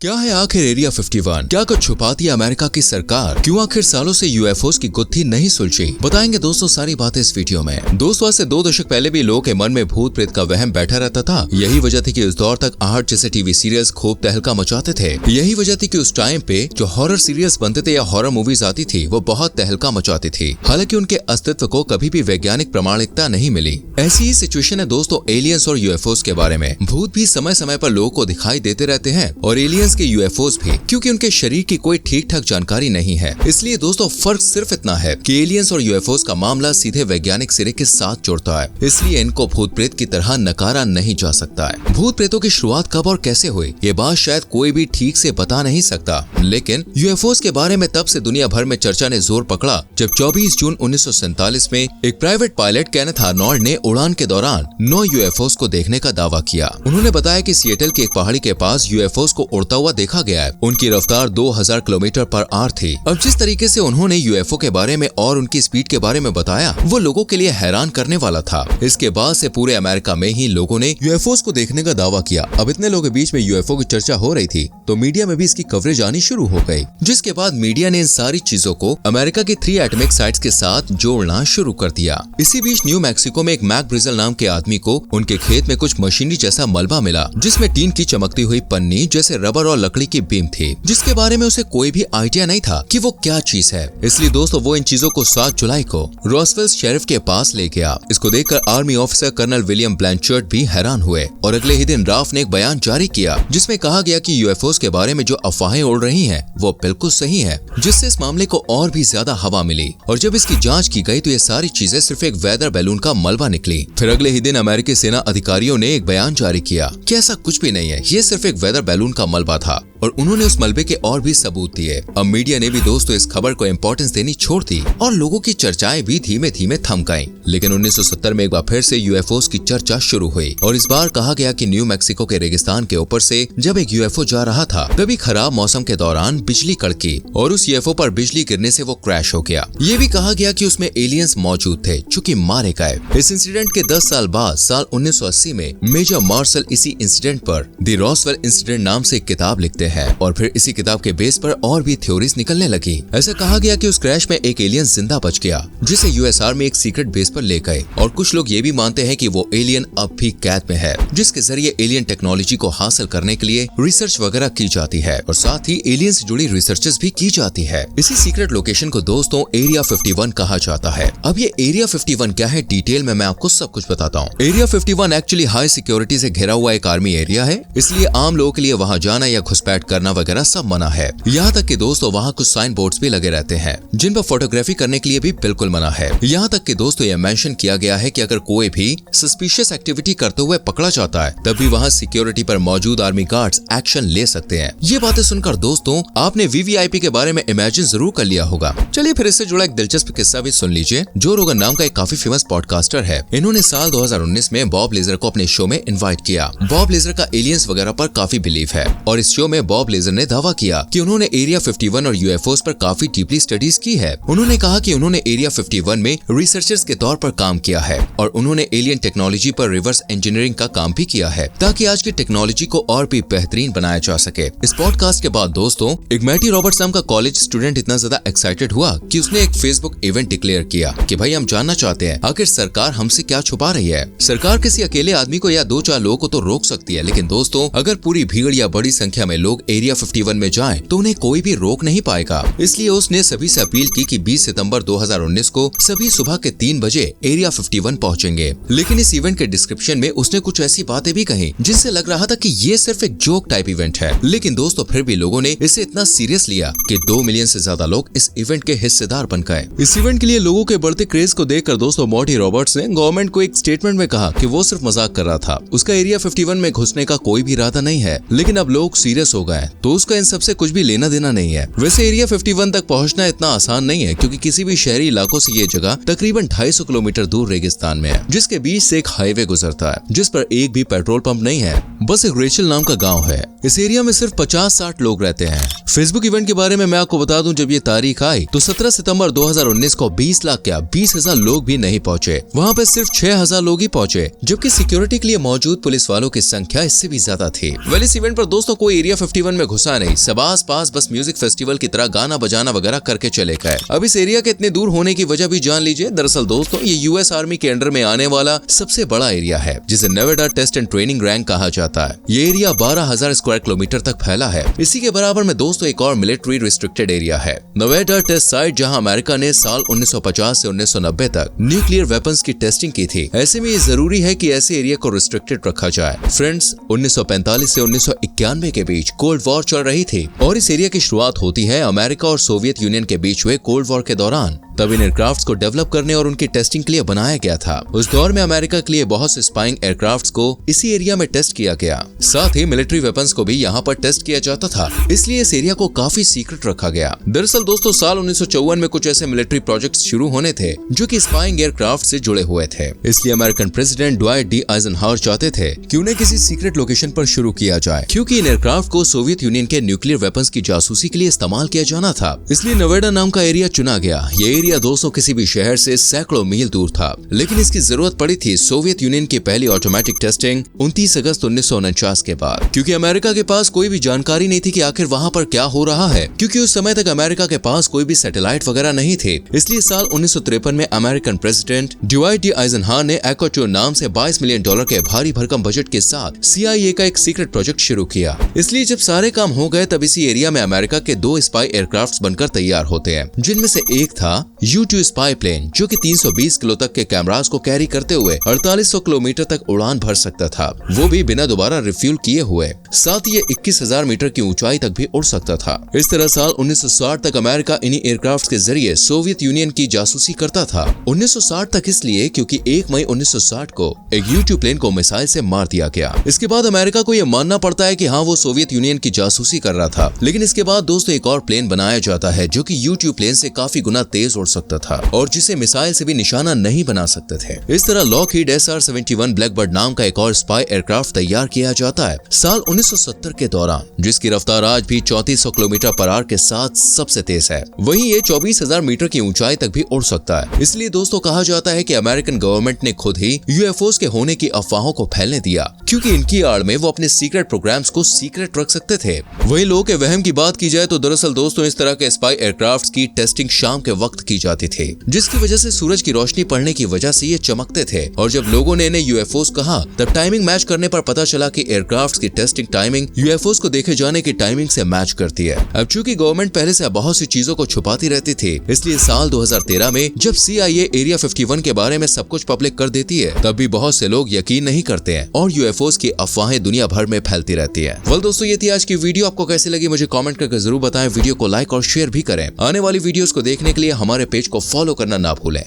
क्या है आखिर एरिया 51? क्या कुछ छुपाती है अमेरिका की सरकार? क्यों आखिर सालों से यूएफओस की गुत्थी नहीं सुलझी? बताएंगे दोस्तों सारी बातें इस वीडियो में। दोस्तों आज से 2 दशक पहले भी लोगों के मन में भूत प्रेत का वहम बैठा रहता था। यही वजह थी कि उस दौर तक आहट जैसे टीवी सीरियल्स खूब तहलका मचाते थे। यही वजह थी कि उस टाइम पे जो हॉरर सीरियल्स बनते थे या हॉरर मूवीज आती थी वो बहुत तहलका मचाती थी। हालांकि उनके अस्तित्व को कभी भी वैज्ञानिक प्रमाणिकता नहीं मिली। ऐसी ही सिचुएशन है दोस्तों एलियंस और यूएफओस के बारे में। भूत भी समय समय पर लोगों को दिखाई देते रहते हैं और एलियंस के यूएफओस भी, क्योंकि उनके शरीर की कोई ठीक ठाक जानकारी नहीं है। इसलिए दोस्तों फर्क सिर्फ इतना है कि एलियंस और यूएफओस का मामला सीधे वैज्ञानिक सिरे के साथ जुड़ता है, इसलिए इनको भूत प्रेत की तरह नकारा नहीं जा सकता है। भूत प्रेतों की शुरुआत कब और कैसे हुई ये बात शायद कोई भी ठीक से बता नहीं सकता, लेकिन यूएफओस के बारे में तब से दुनिया भर में चर्चा ने जोर पकड़ा जब 24 जून 1947 में एक प्राइवेट पायलट केनेथ आर्नोल्ड ने उड़ान के दौरान 9 यूएफओस को देखने का दावा किया। उन्होंने बताया कि सिएटल की एक पहाड़ी के पास यूएफओस को उड़ता हुआ देखा गया है। उनकी रफ्तार 2000 किलोमीटर पर आवर थी। अब जिस तरीके से उन्होंने यूएफओ के बारे में और उनकी स्पीड के बारे में बताया वो लोगों के लिए हैरान करने वाला था। इसके बाद से पूरे अमेरिका में ही लोगों ने यूएफओस को देखने का दावा किया। अब इतने लोगों के बीच में यूएफओ की चर्चा हो रही थी तो मीडिया में भी इसकी कवरेज आनी शुरू हो गई, जिसके बाद मीडिया ने इन सारी चीजों को अमेरिका की 3 एटॉमिक साइट्स के साथ जोड़ना शुरू कर दिया। इसी बीच न्यू मैक्सिको में एक मैक ब्रिजल नाम के आदमी को उनके खेत में कुछ मशीनरी जैसा मलबा मिला, जिसमें टीन की चमकती हुई पन्नी जैसे रबर और लकड़ी की बीम थी, जिसके बारे में उसे कोई भी आइडिया नहीं था कि वो क्या चीज है। इसलिए दोस्तों वो इन चीजों को 7 जुलाई को रॉसवेल शेरिफ के पास ले गया। इसको देखकर army officer colonel William Blanchard भी हैरान हुए और अगले ही दिन राफ ने एक बयान जारी किया जिसमें कहा गया कि यूएफओस के बारे में जो अफवाहें उड़ रही हैं वो बिल्कुल सही है, जिससे इस मामले को और भी ज्यादा हवा मिली। और जब इसकी जांच की गई तो ये सारी चीजें सिर्फ एक वेदर बैलून का मलबा निकली। फिर अगले ही दिन अमेरिकी सेना अधिकारियों ने एक बयान जारी किया कि ऐसा कुछ भी नहीं है, ये सिर्फ एक वेदर बैलून का मलबा था और उन्होंने उस मलबे के और भी सबूत दिए। अब मीडिया ने भी दोस्तों इस खबर को इम्पोर्टेंस देनी छोड़ दी और लोगों की चर्चाएं भी धीमे धीमे थम गईं। लेकिन 1970 में एक बार फिर से यूएफओस की चर्चा शुरू हुई और इस बार कहा गया कि न्यू मैक्सिको के रेगिस्तान के ऊपर से जब एक यूएफओ जा रहा था तभी खराब मौसम के दौरान बिजली कड़की और उस यूएफओ पर बिजली गिरने से वो क्रैश हो गया। ये भी कहा गया कि उसमें एलियंस मौजूद थे जो कि मारे गए। इस इंसिडेंट के 10 साल बाद साल 1980 में मेजर मार्शल इसी इंसिडेंट पर द रॉसवेल इंसिडेंट नाम से एक किताब लिखते हैं और फिर इसी किताब के बेस पर और भी थ्योरीज निकलने लगी। ऐसा कहा गया कि उस क्रैश में एक एलियन जिंदा बच गया जिसे यूएस आर्मी एक सीक्रेट बेस पर ले गए और कुछ लोग ये भी मानते हैं कि वो एलियन अब भी कैद में है, जिसके जरिए एलियन टेक्नोलॉजी को हासिल करने के लिए रिसर्च वगैरह की जाती है और साथ ही एलियन से जुड़ी रिसर्चेस भी की जाती है। इसी सीक्रेट लोकेशन को दोस्तों एरिया 51 कहा जाता है। अब ये एरिया 51 क्या है डिटेल में मैं आपको सब कुछ बताता हूँ। एरिया 51 एक्चुअली हाई सिक्योरिटी से घिरा हुआ एक आर्मी एरिया है, इसलिए आम लोगों के लिए वहाँ जाना या घुसपैठ करना वगैरह सब मना है। यहाँ तक कि दोस्तों वहाँ कुछ साइन बोर्ड्स भी लगे रहते हैं जिन पर फोटोग्राफी करने के लिए भी बिल्कुल मना है। यहाँ तक कि दोस्तों यह मेंशन किया गया है कि अगर कोई भी सस्पिशियस एक्टिविटी करते हुए पकड़ा जाता है तब भी वहाँ सिक्योरिटी पर मौजूद आर्मी गार्ड्स एक्शन ले सकते हैं। ये बातें सुनकर दोस्तों आपने वीवीआईपी के बारे में इमेजिन जरूर कर लिया होगा। चलिए फिर इससे जुड़ा एक दिलचस्प किस्सा भी सुन लीजिए। जो रोगन नाम का एक काफी फेमस पॉडकास्टर है, इन्होंने साल 2019 में बॉब लेजर को अपने शो में इन्वाइट किया। बॉब लेजर का एलियंस वगैरह पर काफी बिलीव है और इस शो में बॉब लेजर ने दावा किया कि उन्होंने एरिया 51 और यूएफओस पर काफी डीपली स्टडीज की है। उन्होंने कहा कि उन्होंने एरिया 51 में रिसर्चर्स के तौर पर काम किया है और उन्होंने एलियन टेक्नोलॉजी पर रिवर्स इंजीनियरिंग का काम भी किया है ताकि आज की टेक्नोलॉजी को और भी बेहतरीन बनाया जा सके। इस पॉडकास्ट के बाद दोस्तों एक मैटी रॉबर्ट्स नाम का कॉलेज स्टूडेंट इतना ज्यादा एक्साइटेड हुआ कि उसने एक फेसबुक इवेंट डिक्लेयर किया कि भाई हम जानना चाहते हैं आखिर सरकार हमसे क्या छुपा रही है। सरकार किसी अकेले आदमी को या 2-4 लोगों को तो रोक सकती है, लेकिन दोस्तों अगर पूरी भीड़ या बड़ी संख्या में लोग एरिया 51 में जाएं तो उन्हें कोई भी रोक नहीं पाएगा। इसलिए उसने सभी से अपील की कि 20 सितंबर 2019 को सभी सुबह के 3 बजे एरिया 51 पहुंचेंगे। लेकिन इस इवेंट के डिस्क्रिप्शन में उसने कुछ ऐसी बातें भी कही जिनसे लग रहा था कि ये सिर्फ एक जोक टाइप इवेंट है। लेकिन दोस्तों फिर भी लोगों ने इसे इतना सीरियस लिया कि 2 मिलियन से ज्यादा लोग इस इवेंट के हिस्सेदार बन गए। इस इवेंट के लिए लोगों के बढ़ते क्रेज को देखकर दोस्तों मॉटी रॉबर्ट्स ने गवर्नमेंट को एक स्टेटमेंट में कहा कि वो सिर्फ मजाक कर रहा था, उसका एरिया 51 में घुसने का कोई भी इरादा नहीं है। लेकिन अब लोग सीरियस हो गए तो उसका इन सबसे कुछ भी लेना देना नहीं है। वैसे एरिया 51 तक पहुंचना इतना आसान नहीं है क्योंकि किसी भी शहरी इलाकों से ये जगह तकरीबन 250 किलोमीटर दूर रेगिस्तान में है, जिसके बीच से एक हाईवे गुजरता है जिस पर एक भी पेट्रोल पंप नहीं है, बस एक रेचल नाम का गाँव है। इस एरिया में सिर्फ 50-60 लोग रहते हैं। फेसबुक इवेंट के बारे में मैं आपको बता दूं, जब ये तारीख आई तो 17 सितंबर 2019 को 20 लाख क्या 20,000 लोग भी नहीं पहुंचे। वहां पे सिर्फ 6,000 लोग ही पहुंचे, जबकि सिक्योरिटी के लिए मौजूद पुलिस वालों की संख्या इससे भी ज्यादा थी। वेल इस इवेंट पर दोस्तों कोई एरिया 51 में घुसा नहीं, सबास पास बस म्यूजिक फेस्टिवल की तरह गाना बजाना वगैरह करके चले गए। अब इस एरिया के इतने दूर होने की वजह भी जान लीजिए। दरअसल दोस्तों ये यूएस आर्मी के अंडर में आने वाला सबसे बड़ा एरिया है, जिसे Nevada test and training range कहा जाता है। ये एरिया 12,000 स्क्वायर किलोमीटर तक फैला है। इसी के बराबर में दोस्तों एक और मिलिट्री रिस्ट्रिक्टेड एरिया है, नेवाडा टेस्ट साइट, जहां अमेरिका ने साल 1950 से 1990 तक न्यूक्लियर वेपन्स की टेस्टिंग की थी। ऐसे में ये जरूरी है कि ऐसे एरिया को रिस्ट्रिक्टेड रखा जाए। फ्रेंड्स, 1945 से 1991 के बीच कोल्ड वॉर चल रही थी और इस एरिया की शुरुआत होती है अमेरिका और सोवियत यूनियन के बीच हुए कोल्ड वॉर के दौरान। तब इन एयरक्राफ्ट्स को डेवलप करने और उनकी टेस्टिंग के लिए बनाया गया था। उस दौर में अमेरिका के लिए बहुत से स्पाइंग एयरक्राफ्ट्स को इसी एरिया में टेस्ट किया गया। साथ ही मिलिट्री वेपन्स को भी यहाँ पर टेस्ट किया जाता था, इसलिए इस एरिया को काफी सीक्रेट रखा गया। दरअसल दोस्तों साल 1954 में कुछ ऐसे मिलिट्री प्रोजेक्ट्स शुरू होने थे जो कि स्पाइंग एयरक्राफ्ट से जुड़े हुए थे। इसलिए American president Dwight D Eisenhower चाहते थे कि उन्हें किसी सीक्रेट लोकेशन पर शुरू किया जाए, क्योंकि इन एयरक्राफ्ट को सोवियत यूनियन के न्यूक्लियर वेपन्स की जासूसी के लिए इस्तेमाल किया जाना था। इसलिए नेवाडा नाम का एरिया चुना गया। ये एरिया दोस्तों किसी भी शहर से सैकड़ों मील दूर था, लेकिन इसकी जरूरत पड़ी थी सोवियत यूनियन की पहली ऑटोमेटिक टेस्टिंग 29 अगस्त 1949 के बाद, क्योंकि अमेरिका के पास कोई भी जानकारी नहीं थी कि आखिर वहां पर क्या हो रहा है, क्योंकि उस समय तक अमेरिका के पास कोई भी सैटेलाइट वगैरह नहीं थे। इसलिए साल 1953 में American president Dwight D Eisenhower ने ECHO-2 नाम से $22 मिलियन के भारी भरकम बजट के साथ CIA का एक सीक्रेट प्रोजेक्ट शुरू किया। इसलिए जब सारे काम हो गए तब इसी एरिया में अमेरिका के 2 स्पाई एयरक्राफ्ट बनकर तैयार होते हैं, जिनमें से एक था U-2 स्पाई प्लेन, जो कि 320 किलो तक के कैमरास को कैरी करते हुए 4800 किलोमीटर तक उड़ान भर सकता था, वो भी बिना दोबारा रिफ्यूल किए हुए। साथ ही ये 21,000 मीटर की ऊंचाई तक भी उड़ सकता था। इस तरह साल 1960 तक अमेरिका इन्हीं एयरक्राफ्ट के जरिए सोवियत यूनियन की जासूसी करता था। 1960 तक इसलिए क्योंकि 1 मई 1960 को एक U-2 प्लेन को मिसाइल से मार दिया गया। इसके बाद अमेरिका को यह मानना पड़ता है कि हाँ, वो सोवियत यूनियन की जासूसी कर रहा था। लेकिन इसके बाद दोस्तों एक और प्लेन बनाया जाता है जो कि U-2 प्लेन से काफी गुना तेज उड़ सकता था और जिसे मिसाइल से भी निशाना नहीं बना सकते थे। इस तरह लॉकहीड SR-71 ब्लैकबर्ड नाम का एक और स्पाई एयरक्राफ्ट तैयार किया जाता है साल 1970 के दौरान, जिसकी रफ्तार आज भी 3400 किलोमीटर पर आवर के साथ सबसे तेज है। वहीं ये 24,000 मीटर की ऊंचाई तक भी उड़ सकता है। इसलिए दोस्तों कहा जाता है कि अमेरिकन गवर्नमेंट ने खुद ही UFOs के होने की अफवाहों को फैलने दिया, क्योंकि इनकी आड़ में वो अपने सीक्रेट प्रोग्राम्स को सीक्रेट रख सकते थे। वहीं लोगों के वहम की बात की जाए तो दरअसल दोस्तों इस तरह के स्पाई एयरक्राफ्ट की टेस्टिंग शाम के वक्त की जाती थी, जिसकी वजह से सूरज की रोशनी पड़ने की वजह से ये चमकते थे। और जब लोगों ने इन्हें UFOs कहा तब टाइमिंग मैच करने पर पता चला कि एयरक्राफ्ट की टेस्टिंग टाइमिंग UFOs को देखे जाने की टाइमिंग से मैच करती है। अब चूंकि गवर्नमेंट पहले से बहुत सी चीजों को छुपाती रहती थी, इसलिए साल 2013 में जब CIA एरिया 51 के बारे में सब कुछ पब्लिक कर देती है, तब भी बहुत से लोग यकीन नहीं करते हैं और UFOs की अफवाहें दुनिया भर में फैलती रहती है। वेल दोस्तों, ये थी आज की वीडियो। आपको कैसी लगी मुझे कमेंट करके जरूर बताएं। वीडियो को लाइक और शेयर भी करें। आने वाली वीडियोस को देखने के लिए हमारे पेज को फॉलो करना ना भूलें।